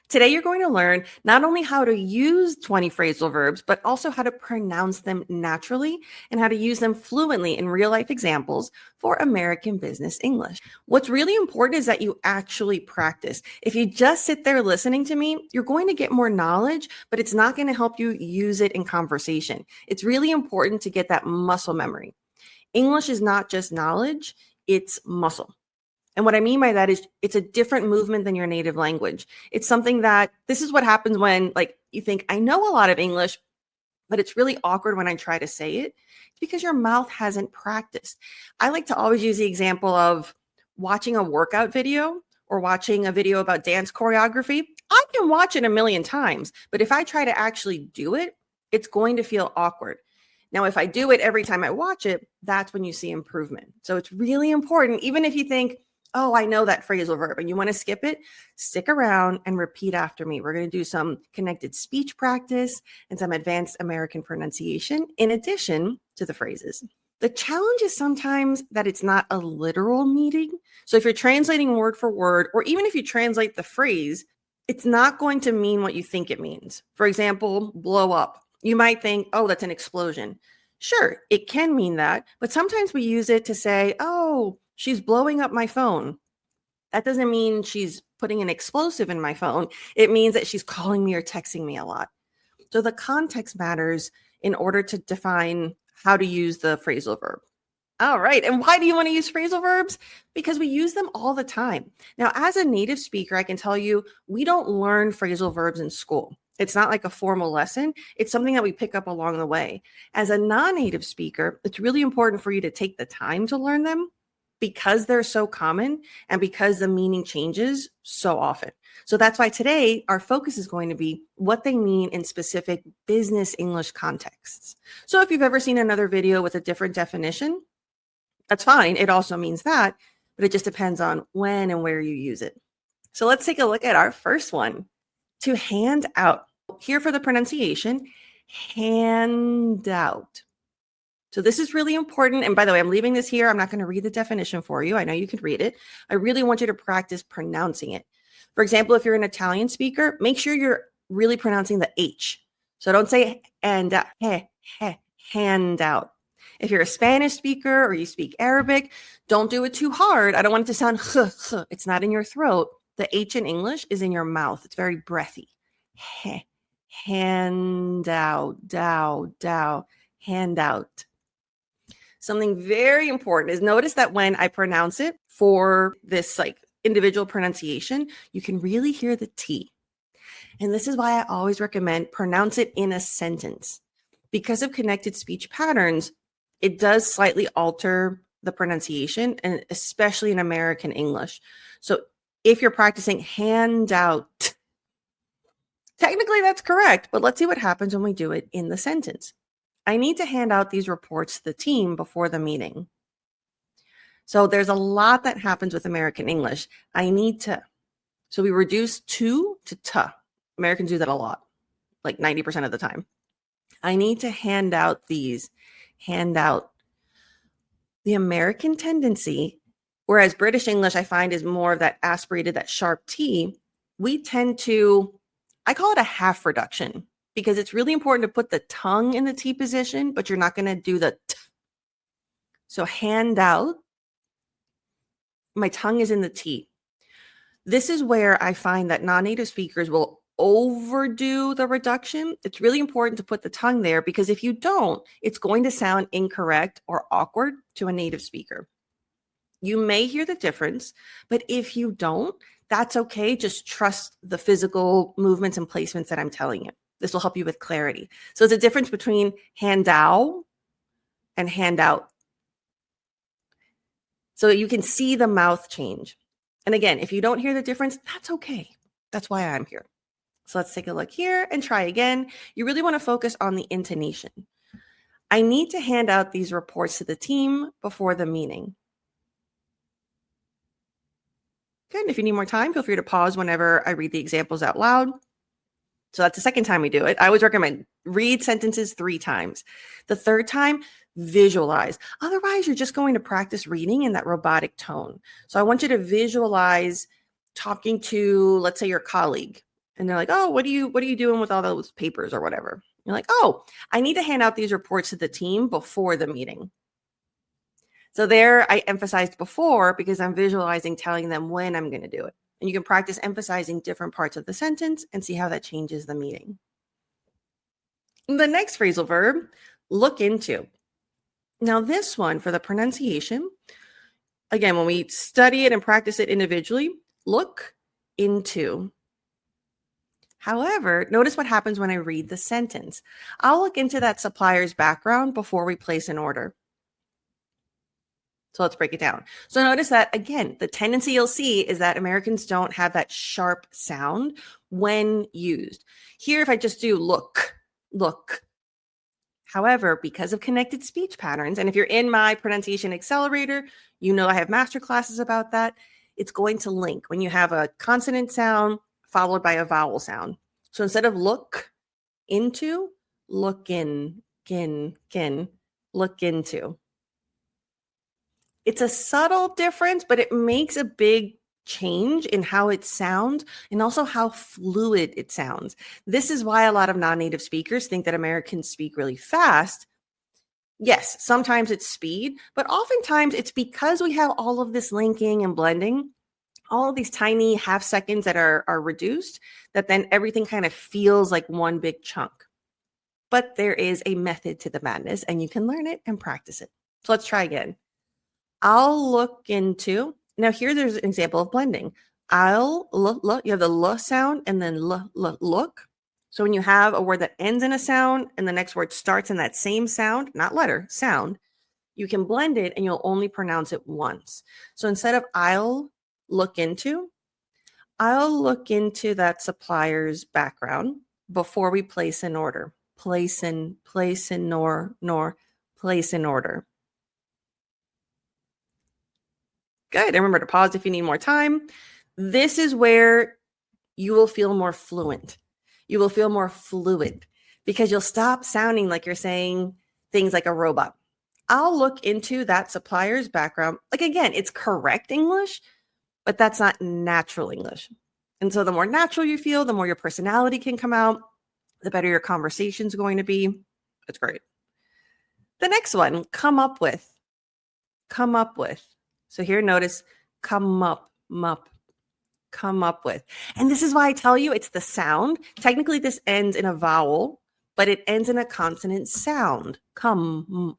Today, you're going to learn not only how to use 20 phrasal verbs, but also how to pronounce them naturally and how to use them fluently in real life examples for American business English. What's really important is that you actually practice. If you just sit there listening to me, you're going to get more knowledge, but it's not going to help you use it in conversation. It's really important to get that muscle memory. English is not just knowledge, it's muscle. And what I mean by that is it's a different movement than your native language. It's something that this is what happens when you think, I know a lot of English, but it's really awkward when I try to say it. It's because your mouth hasn't practiced. I like to always use the example of watching a workout video or watching a video about dance choreography. I can watch it a million times, but if I try to actually do it, it's going to feel awkward. Now, if I do it every time I watch it, that's when you see improvement. So it's really important, even if you think, oh, I know that phrasal verb and you want to skip it, stick around and repeat after me. We're going to do some connected speech practice and some advanced American pronunciation in addition to the phrases. The challenge is sometimes that it's not a literal meaning. So if you're translating word for word, or even if you translate the phrase, it's not going to mean what you think it means. For example, blow up. You might think, oh, that's an explosion. Sure, it can mean that, but sometimes we use it to say, oh, she's blowing up my phone. That doesn't mean she's putting an explosive in my phone. It means that she's calling me or texting me a lot. So the context matters in order to define how to use the phrasal verb. All right. And why do you want to use phrasal verbs? Because we use them all the time. Now, as a native speaker, I can tell you, we don't learn phrasal verbs in school. It's not like a formal lesson. It's something that we pick up along the way. As a non-native speaker, it's really important for you to take the time to learn them because they're so common and because the meaning changes so often. So that's why today our focus is going to be what they mean in specific business English contexts. So if you've ever seen another video with a different definition, that's fine. It also means that, but it just depends on when and where you use it. So let's take a look at our first one. To hand out. Here for the pronunciation, hand out. So this is really important. And by the way, I'm leaving this here. I'm not going to read the definition for you. I know you can read it. I really want you to practice pronouncing it. For example, if you're an Italian speaker, make sure you're really pronouncing the H. So don't say and out, hand out. If you're a Spanish speaker or you speak Arabic, don't do it too hard. I don't want it to sound it's not in your throat. The H in English is in your mouth. It's very breathy. Hand out, hand out. Something very important is notice that when I pronounce it for this individual pronunciation, you can really hear the T. And this is why I always recommend pronounce it in a sentence. Because of connected speech patterns, it does slightly alter the pronunciation, and especially in American English. So if you're practicing hand out, technically that's correct, but let's see what happens when we do it in the sentence. I need to hand out these reports to the team before the meeting. So there's a lot that happens with American English. I need to. So we reduce to Americans do that a lot, like 90% of the time. I need to hand out these, hand out. The American tendency, whereas British English I find is more of that aspirated, that sharp T, we tend to, I call it a half reduction because it's really important to put the tongue in the T position, but you're not going to do the T. So hand out, my tongue is in the T. This is where I find that non-native speakers will overdo the reduction. It's really important to put the tongue there because if you don't, it's going to sound incorrect or awkward to a native speaker. You may hear the difference, but if you don't, that's okay. Just trust the physical movements and placements that I'm telling you. This will help you with clarity. So it's a difference between hand out and hand out. So you can see the mouth change. And again, if you don't hear the difference, that's okay. That's why I'm here. So let's take a look here and try again. You really want to focus on the intonation. I need to hand out these reports to the team before the meeting. Good. And if you need more time, feel free to pause whenever I read the examples out loud. So that's the second time we do it. I always recommend read sentences 3 times. The third time, visualize. Otherwise, you're just going to practice reading in that robotic tone. So I want you to visualize talking to, let's say, your colleague. And they're like, oh, what are you doing with all those papers or whatever? You're like, oh, I need to hand out these reports to the team before the meeting. So there I emphasized before because I'm visualizing telling them when I'm going to do it. And you can practice emphasizing different parts of the sentence and see how that changes the meaning. The next phrasal verb, look into. Now this one for the pronunciation, again, when we study it and practice it individually, look into. However, notice what happens when I read the sentence. I'll look into that supplier's background before we place an order. So let's break it down. So notice that, again, the tendency you'll see is that Americans don't have that sharp sound when used. Here, if I just do look. However, because of connected speech patterns, and if you're in my pronunciation accelerator, you know I have master classes about that, it's going to link when you have a consonant sound followed by a vowel sound. So instead of look into, look in, look into. It's a subtle difference, but it makes a big change in how it sounds and also how fluid it sounds. This is why a lot of non-native speakers think that Americans speak really fast. Yes, sometimes it's speed, but oftentimes it's because we have all of this linking and blending, all of these tiny half seconds that are reduced, that then everything kind of feels like one big chunk. But there is a method to the madness, and you can learn it and practice it. So let's try again. I'll look into. Now here there's an example of blending. I'll look. You have the l sound and then look. So when you have a word that ends in a sound and the next word starts in that same sound, not letter, sound, you can blend it and you'll only pronounce it once. So instead of I'll look into that supplier's background before we place an order. Place in nor, place in order. Good. And remember to pause if you need more time. This is where you will feel more fluent. You will feel more fluid because you'll stop sounding like you're saying things like a robot. I'll look into that supplier's background. Like, again, it's correct English, but that's not natural English. And so the more natural you feel, the more your personality can come out, the better your conversation's going to be. It's great. The next one, come up with. Come up with. So here, notice come up with. And this is why I tell you it's the sound. Technically, this ends in a vowel, but it ends in a consonant sound. Come.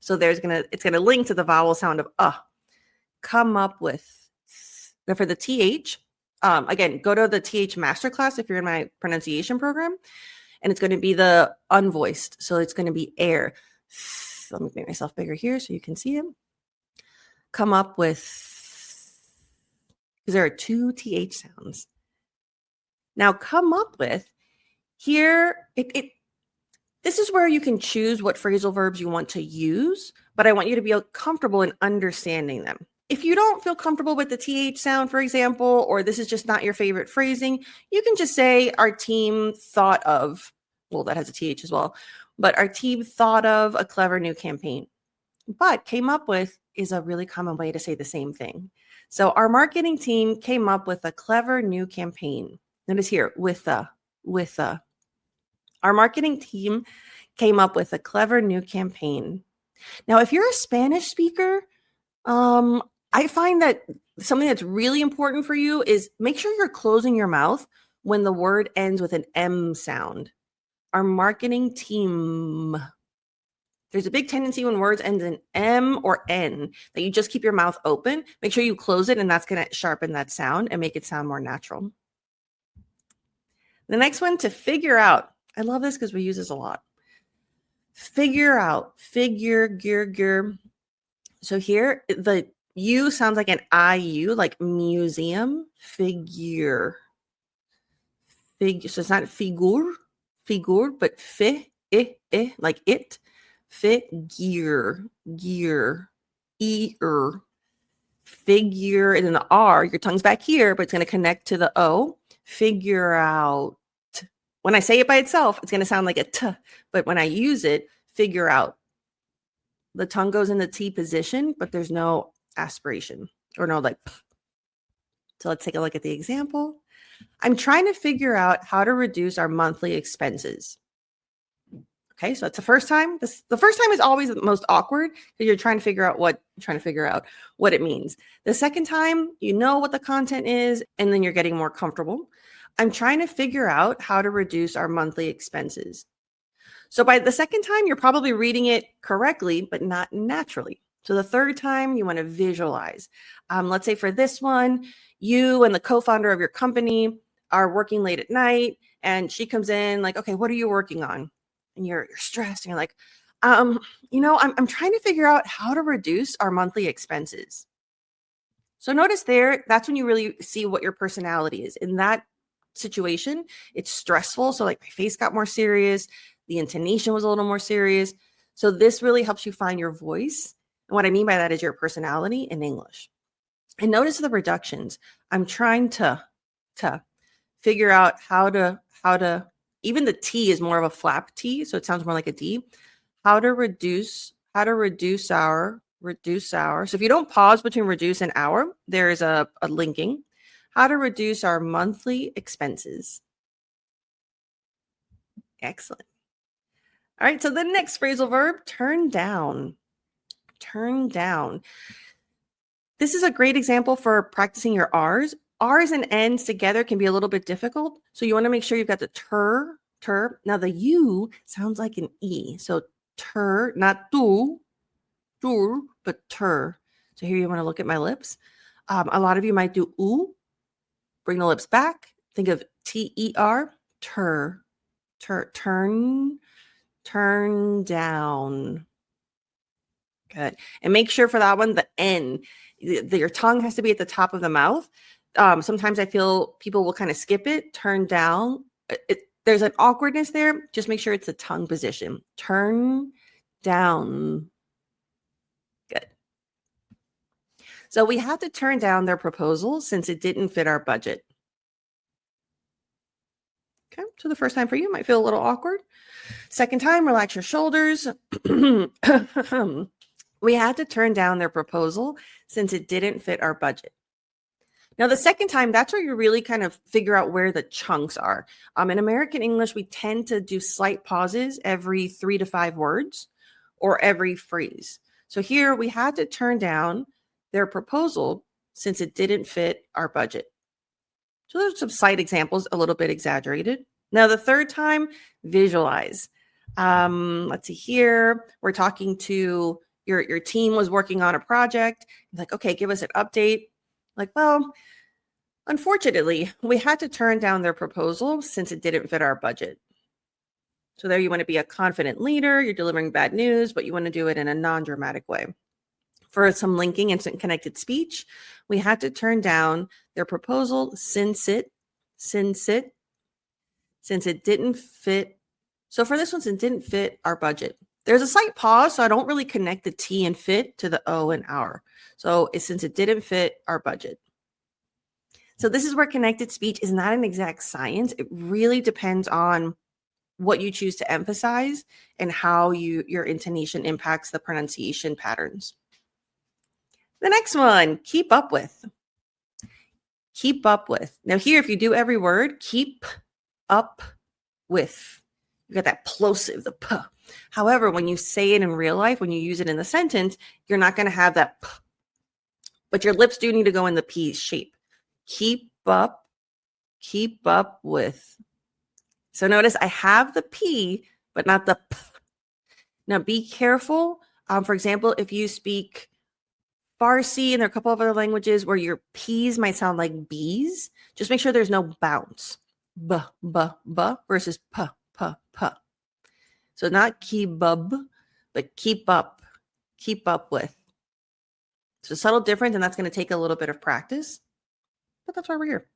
So it's gonna link to the vowel sound of come up with. Now for the TH, again, go to the TH masterclass if you're in my pronunciation program, and it's going to be the unvoiced. So it's going to be air. Let me make myself bigger here so you can see it. Come up with, because there are two TH sounds. Now, come up with, here, this is where you can choose what phrasal verbs you want to use, but I want you to be comfortable in understanding them. If you don't feel comfortable with the TH sound, for example, or this is just not your favorite phrasing, you can just say our team thought of, well, that has a TH as well, but our team thought of a clever new campaign. But came up with is a really common way to say the same thing. So our marketing team came up with a clever new campaign. Notice here, with a. Our marketing team came up with a clever new campaign. Now, if you're a Spanish speaker, I find that something that's really important for you is make sure you're closing your mouth when the word ends with an M sound. Our marketing team. There's a big tendency when words end in M or N that you just keep your mouth open. Make sure you close it, and that's going to sharpen that sound and make it sound more natural. The next one, to figure out. I love this because we use this a lot. Figure out. Figure. So here, the U sounds like an IU, like museum. Figure. So it's not figure, but like it. Figure, ear, figure, and then the R, your tongue's back here, but it's going to connect to the O. Figure out. When I say it by itself, it's going to sound like a T, but when I use it, figure out. The tongue goes in the T position, but there's no aspiration or no like. So let's take a look at the example. I'm trying to figure out how to reduce our monthly expenses. Okay, so that's the first time. The first time is always the most awkward because you're trying to figure out what it means. The second time, you know what the content is, and then you're getting more comfortable. I'm trying to figure out how to reduce our monthly expenses. So by the second time, you're probably reading it correctly, but not naturally. So the third time, you want to visualize. Let's say for this one, you and the co-founder of your company are working late at night, and she comes in like, okay, what are you working on? And you're stressed, and you're like, I'm trying to figure out how to reduce our monthly expenses. So notice there, that's when you really see what your personality is. In that situation, it's stressful. So like my face got more serious. The intonation was a little more serious. So this really helps you find your voice. And what I mean by that is your personality in English. And notice the reductions. I'm trying to figure out how to, even the T is more of a flap T. So it sounds more like a D. How to reduce our. So if you don't pause between reduce and our, there is a linking. How to reduce our monthly expenses. Excellent. All right, so the next phrasal verb, turn down. Turn down. This is a great example for practicing your R's. R's and N's together can be a little bit difficult. So you want to make sure you've got the tur. Now the U sounds like an E. So tur, not tu, but tur. So here you want to look at my lips. A lot of you might do oo. Bring the lips back. Think of T-E-R, tur, turn down. Good. And make sure for that one, the N, your tongue has to be at the top of the mouth. Sometimes I feel people will kind of skip it, turn down. There's an awkwardness there. Just make sure it's the tongue position. Turn down. Good. So we had to turn down their proposal since it didn't fit our budget. Okay, so the first time for you might feel a little awkward. Second time, relax your shoulders. We had to turn down their proposal since it didn't fit our budget. Now, the second time, that's where you really kind of figure out where the chunks are. In American English, we tend to do slight pauses every 3 to 5 words or every phrase. So here we had to turn down their proposal since it didn't fit our budget. So there's some slight examples, a little bit exaggerated. Now, the third time, visualize. Let's see here. We're talking to your team was working on a project. Like, okay, give us an update. Like, well, unfortunately, we had to turn down their proposal since it didn't fit our budget. So there you want to be a confident leader. You're delivering bad news, but you want to do it in a non-dramatic way. For some linking and some connected speech, we had to turn down their proposal since it didn't fit. So for this one, since it didn't fit our budget. There's a slight pause, so I don't really connect the T and fit to the O and our. So since it didn't fit our budget. So this is where connected speech is not an exact science. It really depends on what you choose to emphasize and how your intonation impacts the pronunciation patterns. The next one, keep up with. Keep up with. Now here, if you do every word, keep up with. You got that plosive, the p. However, when you say it in real life, when you use it in the sentence, you're not going to have that p. But your lips do need to go in the P shape. Keep up with. So notice I have the P, but not the P. Now be careful. For example, if you speak Farsi and there are a couple of other languages where your P's might sound like B's, just make sure there's no bounce. B versus P. So not keebub, but keep up with. So subtle difference, and that's going to take a little bit of practice, but that's why we're here.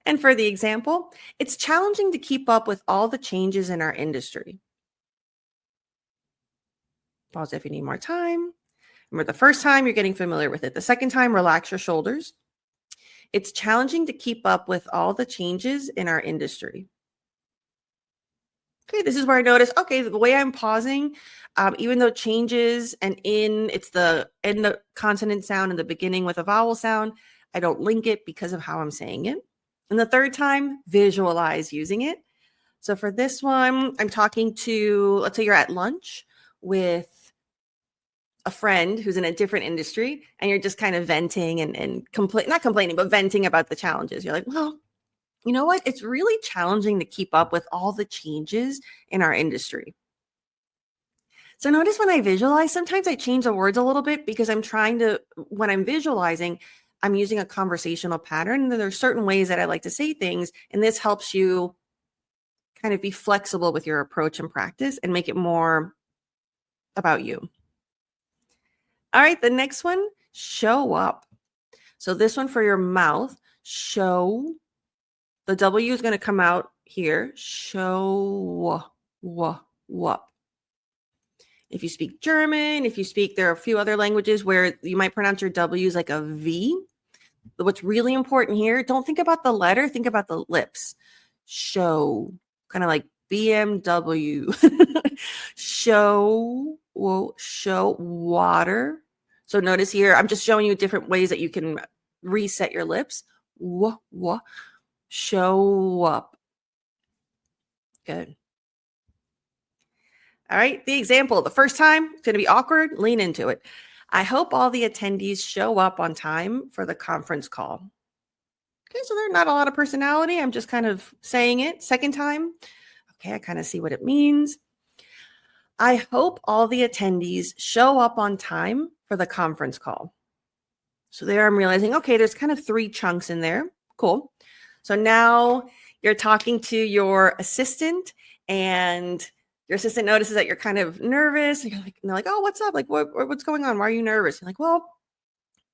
And for the example, it's challenging to keep up with all the changes in our industry. Pause if you need more time. Remember, the first time you're getting familiar with it. The second time, relax your shoulders. It's challenging to keep up with all the changes in our industry. Okay, this is where I notice, okay, the way I'm pausing, even though changes and it's the end the consonant sound in the beginning with a vowel sound, I don't link it because of how I'm saying it. And the third time, visualize using it. So for this one, I'm talking to, let's say you're at lunch with a friend who's in a different industry, and you're just kind of venting and not complaining, but venting about the challenges. You're like, well, you know what? It's really challenging to keep up with all the changes in our industry. So notice when I visualize, sometimes I change the words a little bit because when I'm visualizing, I'm using a conversational pattern. And there's certain ways that I like to say things, and this helps you kind of be flexible with your approach and practice and make it more about you. All right, the next one, show up. So this one for your mouth, show. The W is going to come out here. Show up. If you speak German, there are a few other languages where you might pronounce your W's like a V. But what's really important here, don't think about the letter, think about the lips. Show, kind of like BMW. Show water. So notice here, I'm just showing you different ways that you can reset your lips. Show up. Good. All right, the example, the first time, it's going to be awkward, lean into it. I hope all the attendees show up on time for the conference call. Okay, so there's not a lot of personality. I'm just kind of saying it. Second time, okay, I kind of see what it means. I hope all the attendees show up on time for the conference call. So there I'm realizing, okay, there's kind of 3 chunks in there. Cool. So now you're talking to your assistant, and your assistant notices that you're kind of nervous. And they're like, oh, what's up? Like, what's going on? Why are you nervous? You're like, well,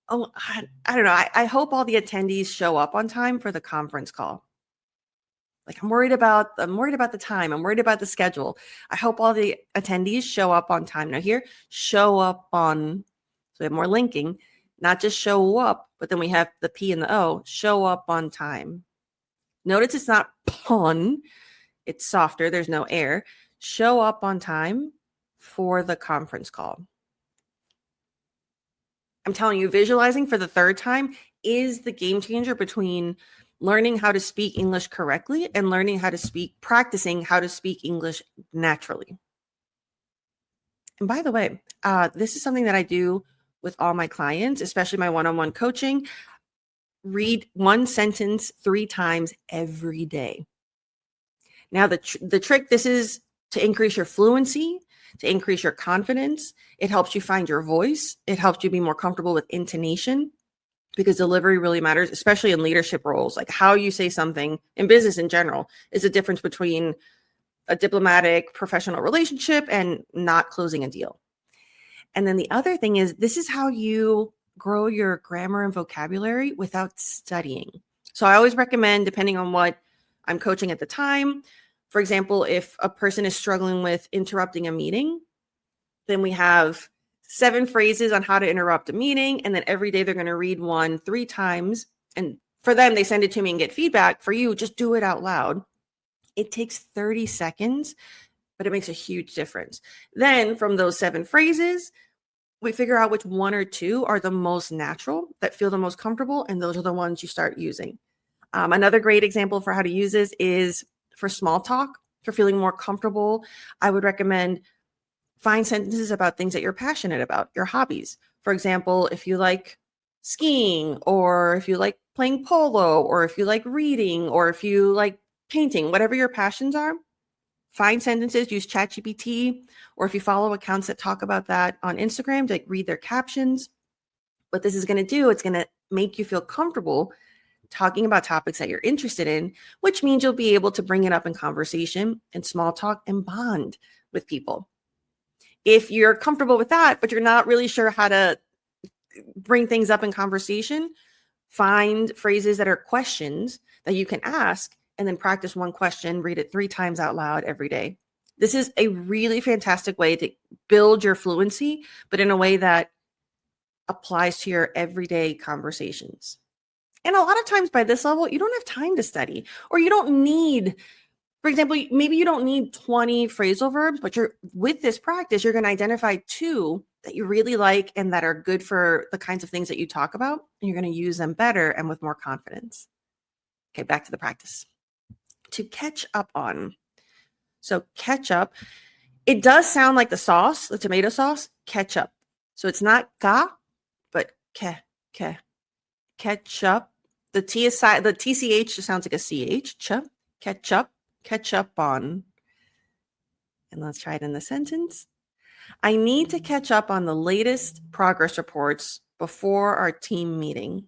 I don't know. I hope all the attendees show up on time for the conference call. Like, I'm worried about the time. I'm worried about the schedule. I hope all the attendees show up on time. Now here, show up on, so we have more linking, not just show up, but then we have the P and the O, show up on time. Notice it's not pun. It's softer. There's no air. Show up on time for the conference call. I'm telling you, visualizing for the third time is the game changer between learning how to speak English correctly and practicing how to speak English naturally. And by the way, this is something that I do with all my clients, especially my one-on-one coaching. Read one sentence 3 times every day. Now, the trick, this is to increase your fluency, to increase your confidence. It helps you find your voice. It helps you be more comfortable with intonation, because delivery really matters, especially in leadership roles. Like, how you say something in business in general is a difference between a diplomatic professional relationship and not closing a deal. And then the other thing is, this is how you grow your grammar and vocabulary without studying. So I always recommend, depending on what I'm coaching at the time, for example, if a person is struggling with interrupting a meeting, then we have 7 phrases on how to interrupt a meeting. And then every day they're going to read one 3 times. And for them, they send it to me and get feedback. For you, just do it out loud. It takes 30 seconds, but it makes a huge difference. Then from those 7 phrases, we figure out which 1 or 2 are the most natural, that feel the most comfortable. And those are the ones you start using. Another great example for how to use this is for small talk, for feeling more comfortable. I would recommend find sentences about things that you're passionate about, your hobbies. For example, if you like skiing, or if you like playing polo, or if you like reading, or if you like painting, whatever your passions are, find sentences, use ChatGPT, or if you follow accounts that talk about that on Instagram, to read their captions. What this is going to do, it's going to make you feel comfortable talking about topics that you're interested in, which means you'll be able to bring it up in conversation and small talk and bond with people. If you're comfortable with that, but you're not really sure how to bring things up in conversation, find phrases that are questions that you can ask, and then practice one question, read it 3 times out loud every day. This is a really fantastic way to build your fluency, but in a way that applies to your everyday conversations. And a lot of times by this level, you don't have time to study, or you don't need, for example, maybe you don't need 20 phrasal verbs, but with this practice, you're going to identify 2 that you really like and that are good for the kinds of things that you talk about, and you're going to use them better and with more confidence. Okay, back to the practice. To catch up on. So ketchup, it does sound like the sauce, the tomato sauce, ketchup. So it's not ka, but ke. Ketchup. The T is the TCH just sounds like a CH. Ketchup. Ketchup on. And let's try it in the sentence. I need to catch up on the latest progress reports before our team meeting.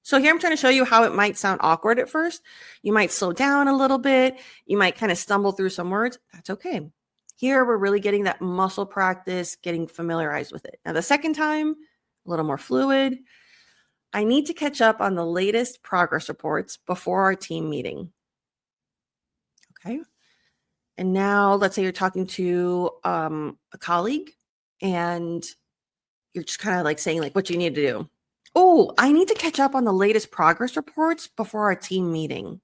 So here I'm trying to show you how it might sound awkward at first. You might slow down a little bit. You might kind of stumble through some words. That's okay. Here we're really getting that muscle practice, getting familiarized with it. Now the second time, a little more fluid. I need to catch up on the latest progress reports before our team meeting. Okay. And now let's say you're talking to a colleague and you're just kind of like saying like what you need to do. Oh, I need to catch up on the latest progress reports before our team meeting.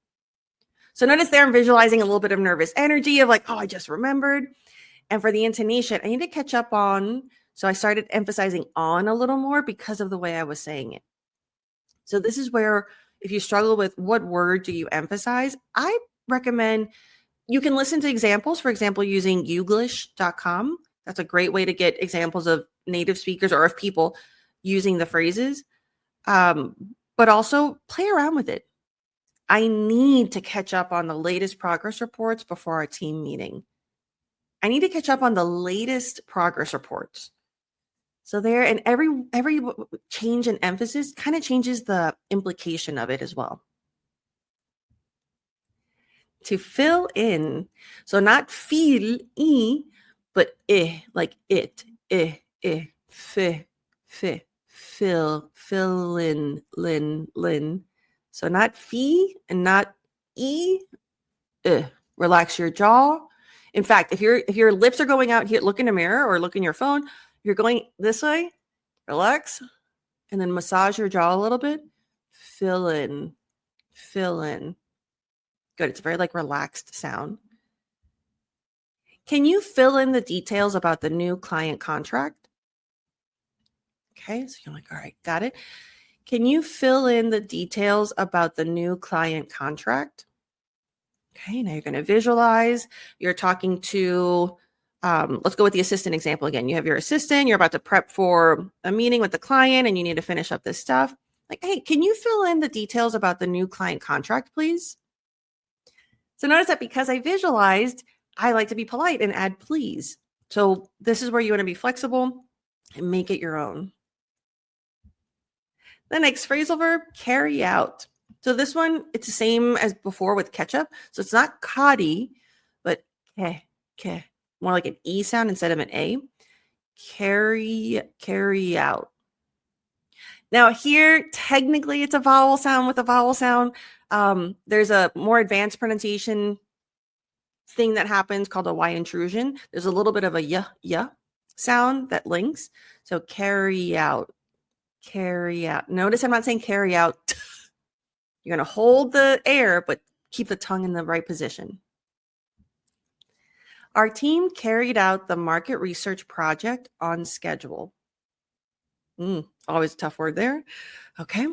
So notice there I'm visualizing a little bit of nervous energy of like, oh, I just remembered. And for the intonation, I need to catch up on. So I started emphasizing on a little more because of the way I was saying it. So this is where if you struggle with what word do you emphasize, I recommend you can listen to examples, for example, using youglish.com. That's a great way to get examples of native speakers or of people using the phrases. But also play around with it. I need to catch up on the latest progress reports before our team meeting. I need to catch up on the latest progress reports. So there, and every change in emphasis kind of changes the implication of it as well. To fill in, so not feel, but like it, fi, fill in, lin. So not fee and not relax your jaw. In fact, if your lips are going out here, look in a mirror or look in your phone. You're going this way, relax, and then massage your jaw a little bit. Fill in. Good. It's a very like relaxed sound. Can you fill in the details about the new client contract? Okay, so you're like, all right, got it. Can you fill in the details about the new client contract? Okay, now you're going to visualize. You're talking to, let's go with the assistant example again. You have your assistant, you're about to prep for a meeting with the client and you need to finish up this stuff. Like, hey, can you fill in the details about the new client contract, please? So notice that because I visualized, I like to be polite and add please. So this is where you want to be flexible and make it your own. The next phrasal verb, carry out. So this one, it's the same as before with ketchup. So it's not kadi, but ke, more like an E sound instead of an A. Carry out. Now here, technically it's a vowel sound with a vowel sound. There's a more advanced pronunciation thing that happens called a Y intrusion. There's a little bit of a yeah sound that links. So carry out. Notice I'm not saying carry out. You're going to hold the air, but keep the tongue in the right position. Our team carried out the market research project on schedule. Always a tough word there. Okay.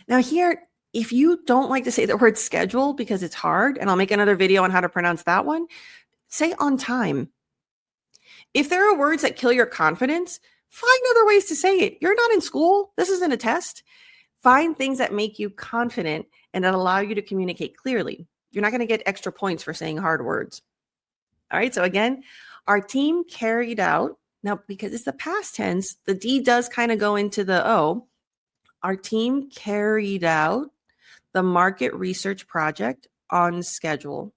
Now here, if you don't like to say the word schedule because it's hard, and I'll make another video on how to pronounce that one, say on time. If there are words that kill your confidence, find other ways to say it. You're not in school. This isn't a test. Find things that make you confident and that allow you to communicate clearly. You're not going to get extra points for saying hard words. All right. So again, our team carried out. Now, because it's the past tense, the D does kind of go into the O. Our team carried out the market research project on schedule.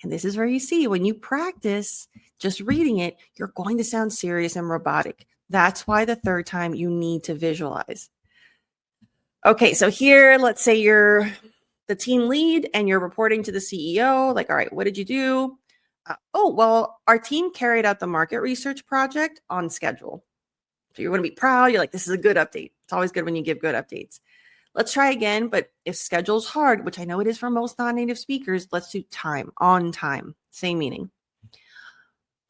And this is where you see when you practice just reading it, you're going to sound serious and robotic. That's why the third time you need to visualize. Okay, so here, let's say you're the team lead and you're reporting to the CEO. Like, all right, what did you do? Well, our team carried out the market research project on schedule. So you're going to be proud. You're like, this is a good update. It's always good when you give good updates. Let's try again. But if schedule's hard, which I know it is for most non-native speakers, let's do time, on time, same meaning.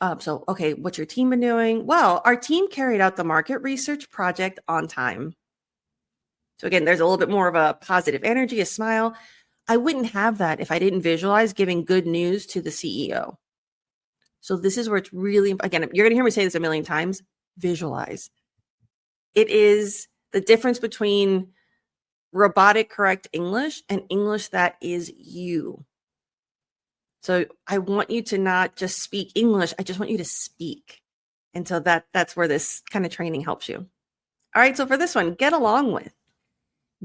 Okay, what's your team been doing? Well, our team carried out the market research project on time. So again, there's a little bit more of a positive energy, a smile. I wouldn't have that if I didn't visualize giving good news to the CEO. So this is where it's really, again, you're going to hear me say this a million times, visualize. It is the difference between robotic correct English and English that is you. So I want you to not just speak English. I just want you to speak. And so that's where this kind of training helps you. All right. So for this one, get along with.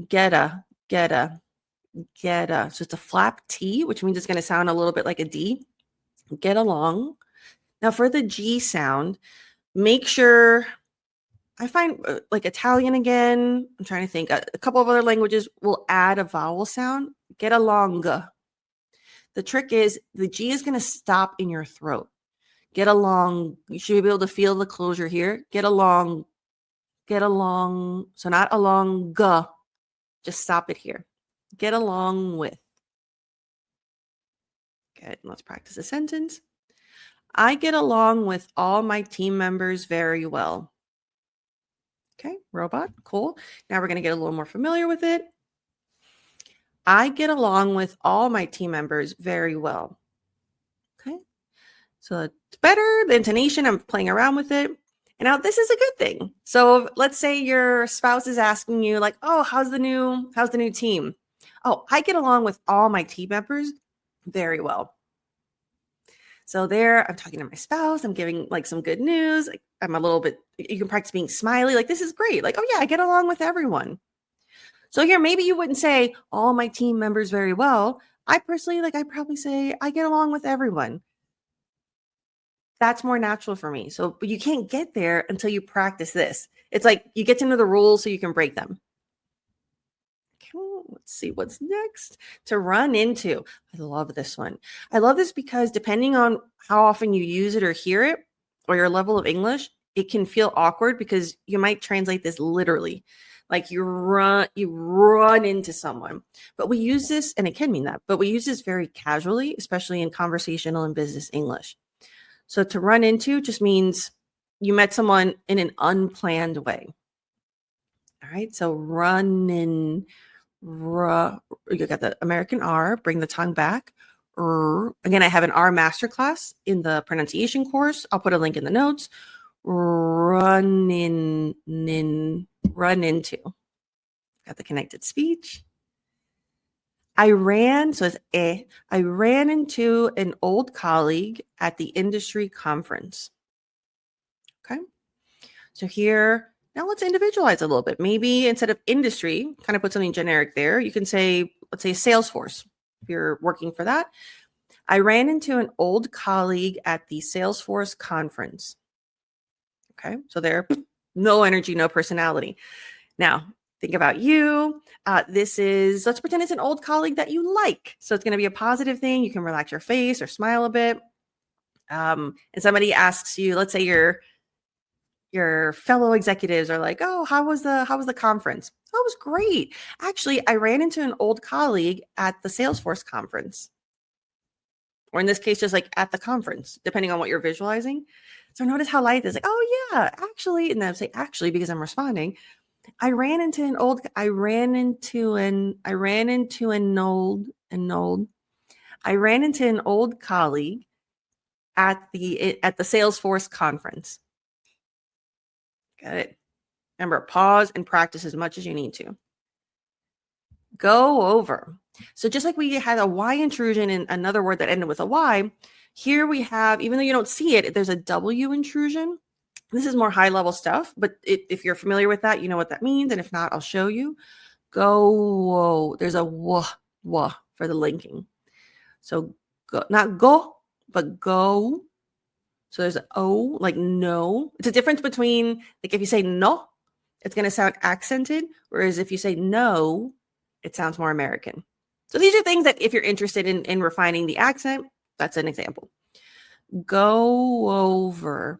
Getta. So it's a flap T, which means it's going to sound a little bit like a D. Get along. Now for the G sound, make sure, I find like Italian again, I'm trying to think, a couple of other languages will add a vowel sound. Get along. The trick is the G is going to stop in your throat. Get along. You should be able to feel the closure here. Get along. Get along. So not along. Just stop it here. Get along with. Good. Let's practice a sentence. I get along with all my team members very well. Okay, robot. Cool. Now we're going to get a little more familiar with it. I get along with all my team members very well. Okay. So it's better. The intonation, I'm playing around with it. And now this is a good thing. So let's say your spouse is asking you like, oh, how's the new team? Oh, I get along with all my team members very well. So there, I'm talking to my spouse. I'm giving like some good news. I'm a little bit, you can practice being smiley. Like, this is great. Like, oh yeah, I get along with everyone. So here, maybe you wouldn't say all my team members very well. I personally, I'd probably say I get along with everyone. That's more natural for me. So, but you can't get there until you practice this. It's like you get to know the rules so you can break them. Let's see what's next. To run into. I love this one. I love this because depending on how often you use it or hear it or your level of English, it can feel awkward because you might translate this literally. Like you run into someone. But we use this, and it can mean that, but we use this very casually, especially in conversational and business English. So to run into just means you met someone in an unplanned way. All right. So run in. You got the American R, bring the tongue back. Again, I have an R masterclass in the pronunciation course. I'll put a link in the notes. Run into. Got the connected speech. I ran into an old colleague at the industry conference. Okay. So here, now let's individualize a little bit. Maybe instead of industry, kind of put something generic there. You can say, let's say Salesforce, if you're working for that. I ran into an old colleague at the Salesforce conference. Okay, so there, no energy, no personality. Now, think about you. Let's pretend it's an old colleague that you like. So it's going to be a positive thing. You can relax your face or smile a bit. And somebody asks you, let's say your fellow executives are like, oh, how was the conference? Oh, it was great. Actually, I ran into an old colleague at the Salesforce conference. Or in this case, just like at the conference, depending on what you're visualizing. So notice how light it is. Like, oh yeah, actually, and then I say actually because I'm responding. I ran into an old colleague at the Salesforce conference. Got it. Remember, pause and practice as much as you need to. Go over. So just like we had a Y intrusion in another word that ended with a Y, here we have, even though you don't see it, there's a W intrusion. This is more high level stuff, but if you're familiar with that, you know what that means. And if not, I'll show you. Go. There's a W for the linking. So go, not go, but go. So there's an O, like no. It's a difference between, like if you say no, it's going to sound accented. Whereas if you say no, it sounds more American. So these are things that if you're interested in refining the accent, that's an example. Go over.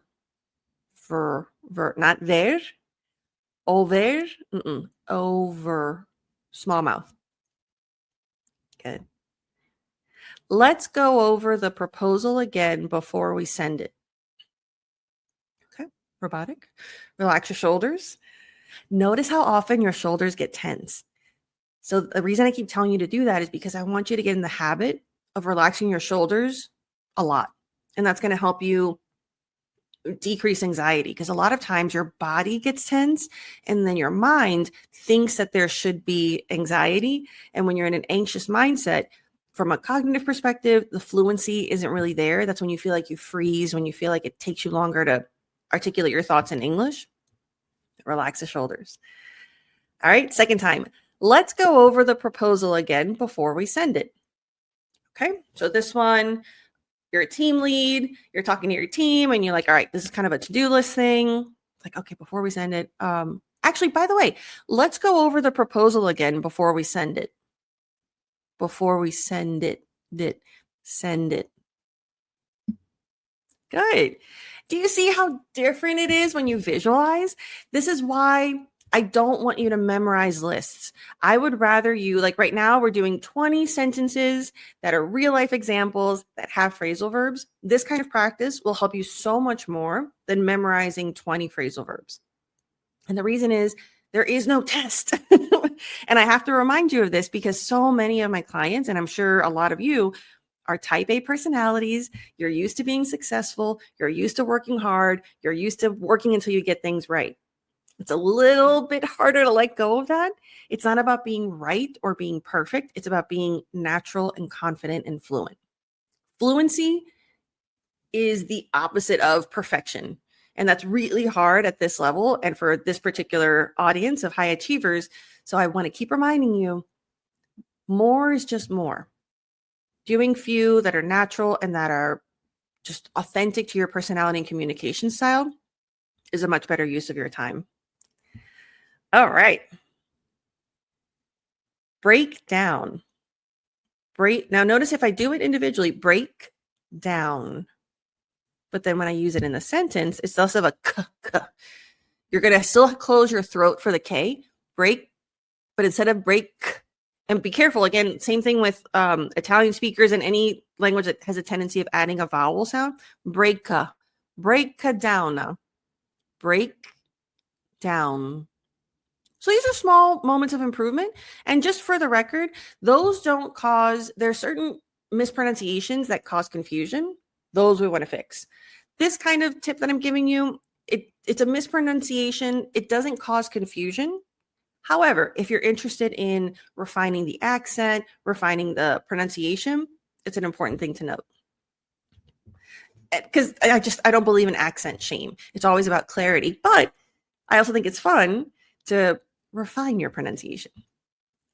Not there. Over. Over. Small mouth. Good. Let's go over the proposal again before we send it. Okay. Robotic. Relax your shoulders. Notice how often your shoulders get tense. So the reason I keep telling you to do that is because I want you to get in the habit of relaxing your shoulders a lot. And that's going to help you decrease anxiety, because a lot of times your body gets tense and then your mind thinks that there should be anxiety. And when you're in an anxious mindset, from a cognitive perspective, the fluency isn't really there. That's when you feel like you freeze, when you feel like it takes you longer to articulate your thoughts in English. Relax the shoulders. All right, second time. Let's go over the proposal again before we send it. Okay, so this one, you're a team lead, you're talking to your team, and you're like, all right, this is kind of a to-do list thing. Like, okay, before we send it, actually, by the way, let's go over the proposal again before we send it. Before we send it, send it. Good. Do you see how different it is when you visualize? This is why I don't want you to memorize lists. I would rather you, like right now, we're doing 20 sentences that are real life examples that have phrasal verbs. This kind of practice will help you so much more than memorizing 20 phrasal verbs. And the reason is there is no test. And I have to remind you of this because so many of my clients, and I'm sure a lot of you, are type A personalities. You're used to being successful. You're used to working hard. You're used to working until you get things right. It's a little bit harder to let go of that. It's not about being right or being perfect. It's about being natural and confident and fluent. Fluency is the opposite of perfection. And that's really hard at this level and for this particular audience of high achievers. So I want to keep reminding you, more is just more. Doing few that are natural and that are just authentic to your personality and communication style is a much better use of your time. All right. Break down. Now notice if I do it individually, break down. But then when I use it in a sentence, it's less of a k, k. You're going to still close your throat for the K, break, but instead of break, and be careful, again, same thing with Italian speakers and any language that has a tendency of adding a vowel sound, break down, break down. So these are small moments of improvement. And just for the record, those don't cause, there are certain mispronunciations that cause confusion. Those we want to fix. This kind of tip that I'm giving you, it's a mispronunciation. It doesn't cause confusion. However, if you're interested in refining the accent, refining the pronunciation, it's an important thing to note. Because I don't believe in accent shame. It's always about clarity. But I also think it's fun to refine your pronunciation.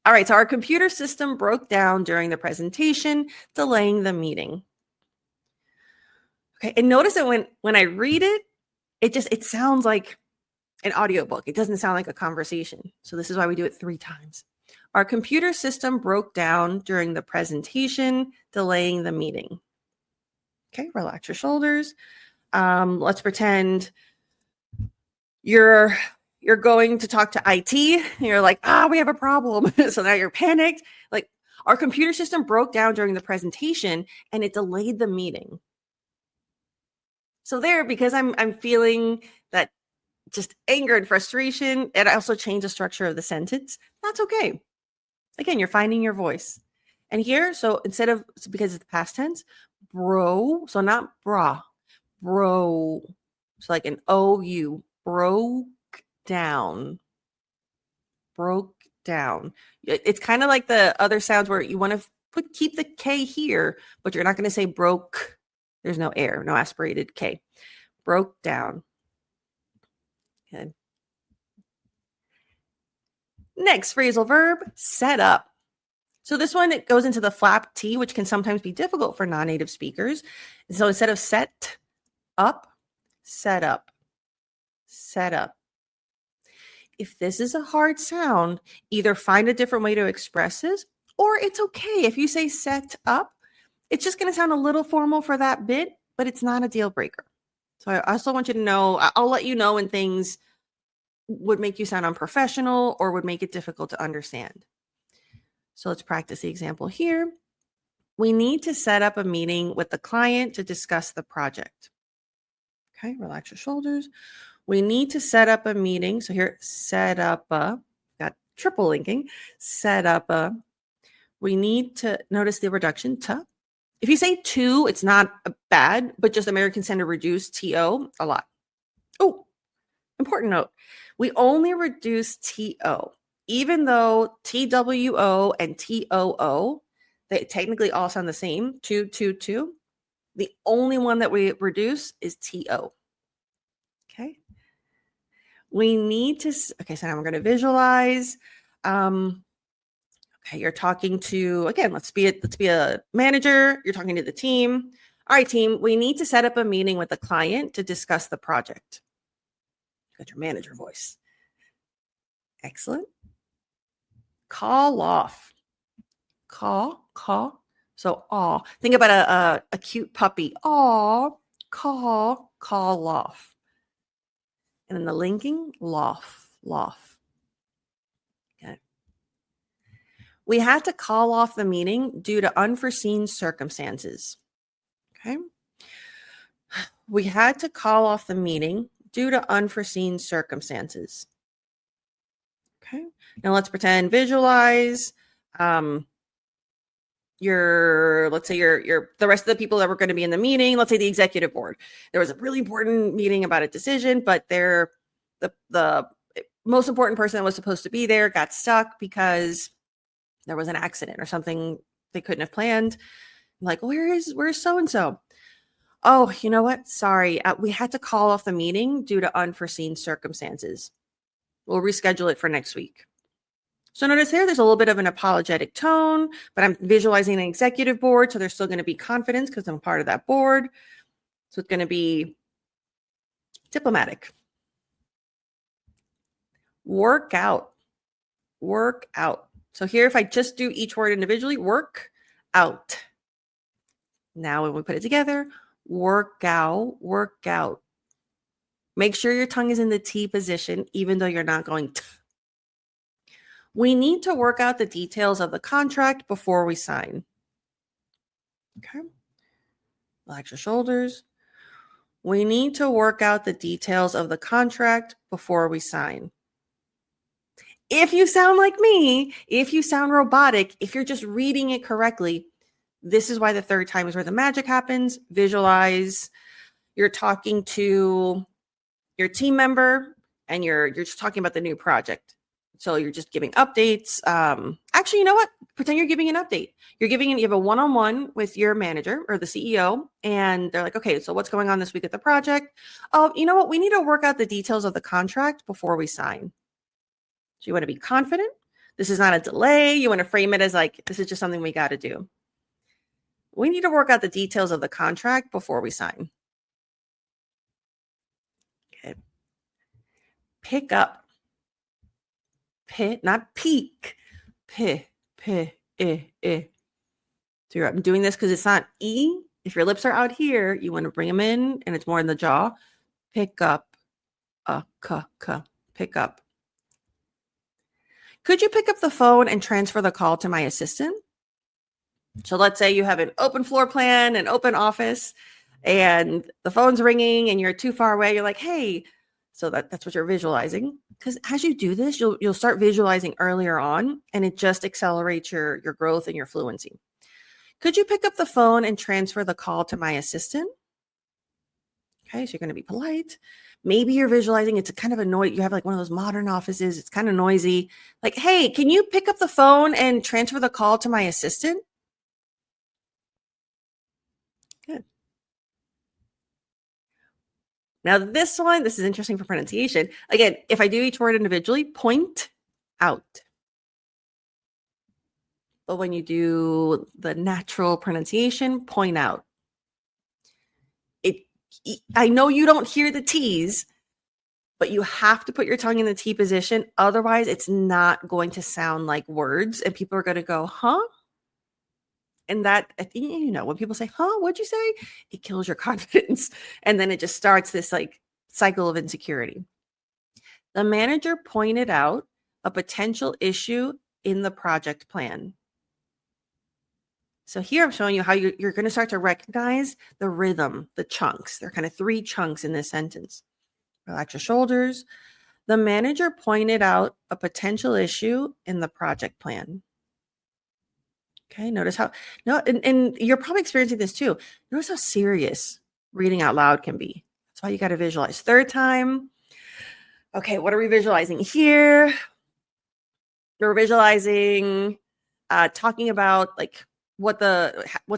All right, so our computer system broke down during the presentation, delaying the meeting. Okay, and notice that when I read it, it sounds like an audiobook. It doesn't sound like a conversation. So this is why we do it 3 times. Our computer system broke down during the presentation, delaying the meeting. Okay, relax your shoulders. Let's pretend you're going to talk to IT. And you're like, we have a problem. So now you're panicked. Like, our computer system broke down during the presentation and it delayed the meeting. So there, because I'm feeling that just anger and frustration, and I also change the structure of the sentence. That's okay. Again, you're finding your voice. And here, so instead of, because it's the past tense, bro, so not bra, bro. So like an O-U, broke down. Broke down. It's kind of like the other sounds where you want to keep the K here, but you're not going to say broke. There's no air, no aspirated K. Broke down. Good. Next phrasal verb, set up. So this one, it goes into the flap T, which can sometimes be difficult for non-native speakers. So instead of set up, set up, set up. If this is a hard sound, either find a different way to express this, or it's okay. If you say set up, it's just going to sound a little formal for that bit, but it's not a deal breaker. So I also want you to know, I'll let you know when things would make you sound unprofessional or would make it difficult to understand. So let's practice the example here. We need to set up a meeting with the client to discuss the project. Okay, relax your shoulders. We need to set up a meeting. So here, set up a, got triple linking, set up a, we need to notice the reduction to. If you say to, it's not bad, but just Americans tend to reduce TO a lot. Oh, important note. We only reduce TO, even though TWO and TOO, they technically all sound the same, two. The only one that we reduce is TO. Okay. We need to, okay, so now we're going to visualize. Okay, you're talking to, again, let's be a manager. You're talking to the team. All right, team, we need to set up a meeting with the client to discuss the project. Got your manager voice. Excellent. Call off. Call. So, aw. Think about a cute puppy. Aw, call off. And then the linking, loff. Okay. We had to call off the meeting due to unforeseen circumstances. Okay. We had to call off the meeting due to unforeseen circumstances. Okay. Now let's pretend visualize. Let's say you're the rest of the people that were going to be in the meeting, let's say the executive board. There was a really important meeting about a decision, but the most important person that was supposed to be there got stuck because there was an accident or something they couldn't have planned. Like, where's so-and-so? Oh, you know what? Sorry. We had to call off the meeting due to unforeseen circumstances. We'll reschedule it for next week. So notice there's a little bit of an apologetic tone, but I'm visualizing an executive board. So there's still going to be confidence because I'm part of that board. So it's going to be diplomatic. Work out. So here, if I just do each word individually, work out. Now when we put it together, work out. Make sure your tongue is in the T position, even though you're not going to. We need to work out the details of the contract before we sign. Okay. Relax your shoulders. We need to work out the details of the contract before we sign. If you sound like me, if you sound robotic, if you're just reading it correctly, this is why the third time is where the magic happens. Visualize. You're talking to your team member and you're just talking about the new project. So you're just giving updates. Actually, you know what? Pretend you're giving an update. You have a one-on-one with your manager or the CEO, and they're like, okay, so what's going on this week at the project? Oh, you know what? We need to work out the details of the contract before we sign. So you want to be confident. This is not a delay. You want to frame it as like, this is just something we got to do. We need to work out the details of the contract before we sign. Okay. Pick up. Not peak. So I'm doing this because it's not E. If your lips are out here, you want to bring them in and it's more in the jaw. Pick up. Pick up. Could you pick up the phone and transfer the call to my assistant? So let's say you have an open floor plan, an open office, and the phone's ringing and you're too far away. You're like, hey, so that's what you're visualizing. Because as you do this, you'll start visualizing earlier on, and it just accelerates your growth and your fluency. Could you pick up the phone and transfer the call to my assistant? Okay, so you're going to be polite. Maybe you're visualizing it's kind of annoying. You have like one of those modern offices. It's kind of noisy. Like, hey, can you pick up the phone and transfer the call to my assistant? Good. Now this is interesting for pronunciation. Again, if I do each word individually, point out. But when you do the natural pronunciation, point out. I know you don't hear the T's, but you have to put your tongue in the T position. Otherwise, it's not going to sound like words, and people are going to go, huh? And that, when people say, huh, what'd you say? It kills your confidence. And then it just starts this like cycle of insecurity. The manager pointed out a potential issue in the project plan. So here I'm showing you how you're going to start to recognize the rhythm, the chunks. There are kind of 3 chunks in this sentence, Relax your shoulders. The manager pointed out a potential issue in the project plan. Okay, notice how, no, and you're probably experiencing this too. Notice how serious reading out loud can be. That's why you got to visualize. Third time. Okay, what are we visualizing here? We're visualizing talking about like what's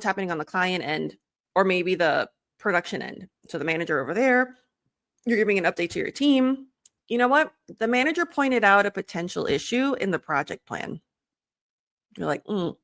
happening on the client end or maybe the production end. So the manager over there, you're giving an update to your team. You know what? The manager pointed out a potential issue in the project plan. You're like, this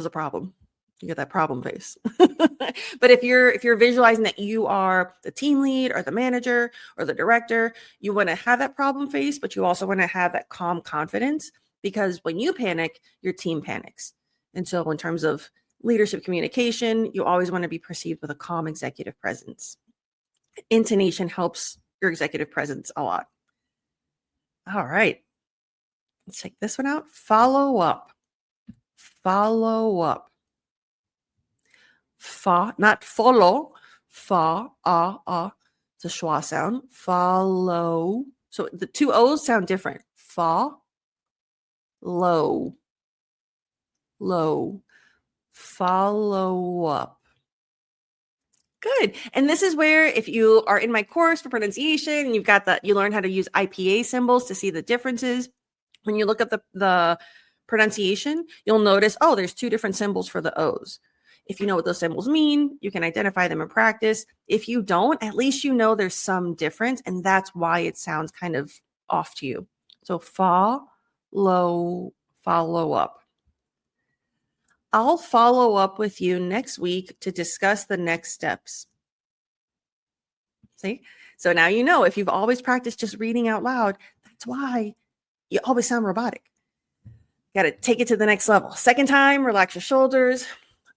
is a problem. You get that problem face. But if you're visualizing that you are the team lead or the manager or the director, you want to have that problem face, but you also want to have that calm confidence, because when you panic, your team panics. And so in terms of leadership communication, you always want to be perceived with a calm executive presence. Intonation helps your executive presence a lot. All right. Let's check this one out. Follow up. Follow up. Fa, not follow. Fa, it's a schwa sound. Follow. So the two O's sound different. Fa, low, low. Follow up. Good. And this is where, if you are in my course for pronunciation and you've got you learn how to use IPA symbols to see the differences. When you look at the pronunciation, you'll notice, oh, there's two different symbols for the O's. If you know what those symbols mean, you can identify them in practice. If you don't, at least you know there's some difference, and that's why it sounds kind of off to you. So follow up. I'll follow up with you next week to discuss the next steps. See? So now you know, if you've always practiced just reading out loud, that's why you always sound robotic. Got to take it to the next level. Second time, relax your shoulders.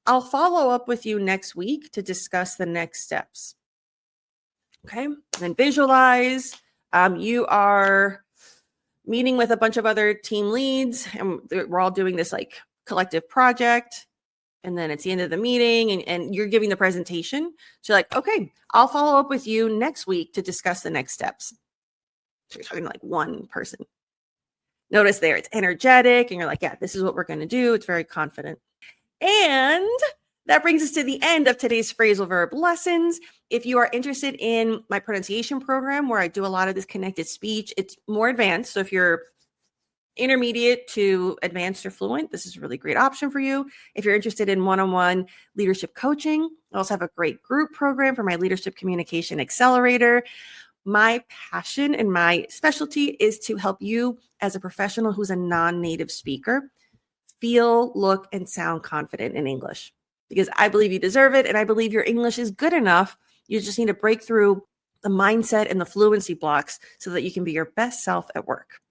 I'll follow up with you next week to discuss the next steps. Okay, and then visualize. You are meeting with a bunch of other team leads, and we're all doing this like collective project. And then it's the end of the meeting, and you're giving the presentation. So you're like, okay, I'll follow up with you next week to discuss the next steps. So you're talking to like one person. Notice there, it's energetic, and you're like, yeah, this is what we're going to do. It's very confident. And that brings us to the end of today's phrasal verb lessons. If you are interested in my pronunciation program, where I do a lot of this connected speech, it's more advanced. So if you're intermediate to advanced or fluent, this is a really great option for you. If you're interested in one-on-one leadership coaching, I also have a great group program for my Leadership Communication Accelerator. My passion and my specialty is to help you as a professional who's a non-native speaker feel, look, and sound confident in English, because I believe you deserve it. And I believe your English is good enough. You just need to break through the mindset and the fluency blocks so that you can be your best self at work.